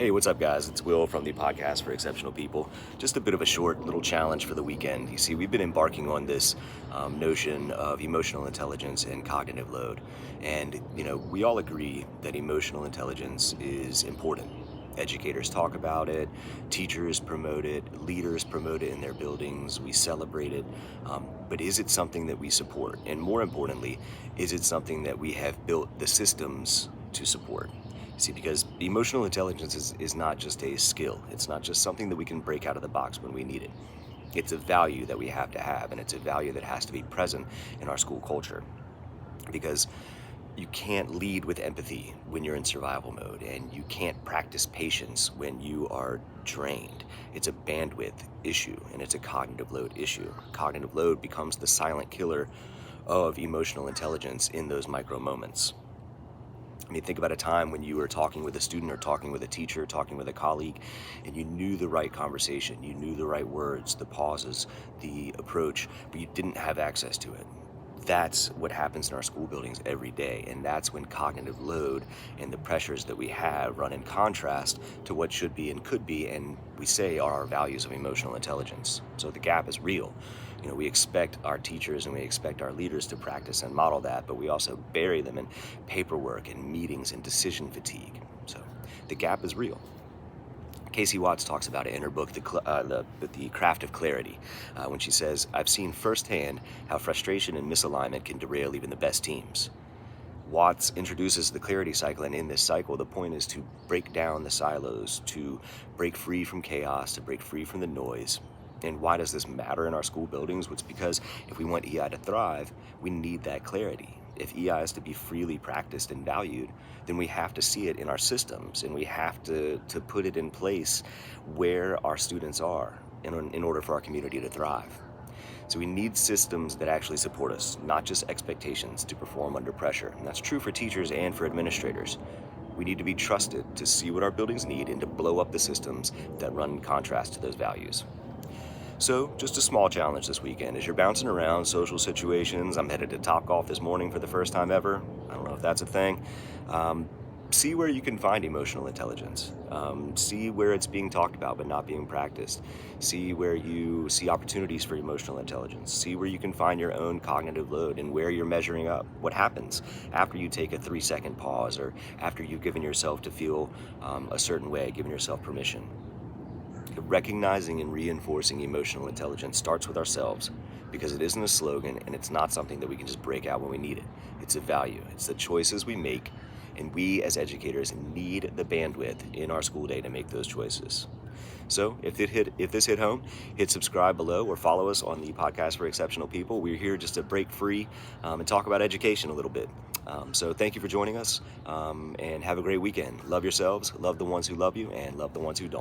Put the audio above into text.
Hey, what's up, guys? It's Will from the Podcast for Exceptional People. Just a bit of a short little challenge for the weekend. You see, we've been embarking on this notion of emotional intelligence and cognitive load. And, we all agree that emotional intelligence is important. Educators talk about it, teachers promote it, leaders promote it in their buildings, we celebrate it. But is it something that we support? And more importantly, is it something that we have built the systems to support? See, because emotional intelligence is not just a skill. It's not just something that we can break out of the box when we need it. It's a value that we have to have, and it's a value that has to be present in our school culture. Because you can't lead with empathy when you're in survival mode, and you can't practice patience when you are drained. It's a bandwidth issue, and it's a cognitive load issue. Cognitive load becomes the silent killer of emotional intelligence in those micro moments. I mean, think about a time when you were talking with a student or talking with a teacher, talking with a colleague, and you knew the right conversation, you knew the right words, the pauses, the approach, but you didn't have access to it. That's what happens in our school buildings every day, and that's when cognitive load and the pressures that we have run in contrast to what should be and could be, and we say are our values of emotional intelligence. So the gap is real. We expect our teachers and we expect our leaders to practice and model that, but we also bury them in paperwork and meetings and decision fatigue. So the gap is real. Casey Watts talks about it in her book, The Craft of Clarity, when she says, "I've seen firsthand how frustration and misalignment can derail even the best teams." Watts introduces the clarity cycle, and in this cycle, the point is to break down the silos, to break free from chaos, to break free from the noise. And why does this matter in our school buildings? Well, it's because if we want EI to thrive, we need that clarity. If EI is to be freely practiced and valued, then we have to see it in our systems, and we have to put it in place where our students are in order for our community to thrive. So we need systems that actually support us, not just expectations to perform under pressure. And that's true for teachers and for administrators. We need to be trusted to see what our buildings need and to blow up the systems that run in contrast to those values. So, just a small challenge this weekend. As you're bouncing around social situations, I'm headed to Topgolf this morning for the first time ever. I don't know if that's a thing. See where you can find emotional intelligence. See where it's being talked about but not being practiced. See where you see opportunities for emotional intelligence. See where you can find your own cognitive load and where you're measuring up. What happens after you take a 3-second pause or after you've given yourself to feel a certain way, given yourself permission. Recognizing and reinforcing emotional intelligence starts with ourselves, because it isn't a slogan and it's not something that we can just break out when we need it. It's a value. It's the choices we make, and we as educators need the bandwidth in our school day to make those choices. So if this hit home, hit subscribe below or follow us on the Podcast for Exceptional People. We're here just to break free and talk about education a little bit. So thank you for joining us, and have a great weekend. Love yourselves, love the ones who love you, and love the ones who don't.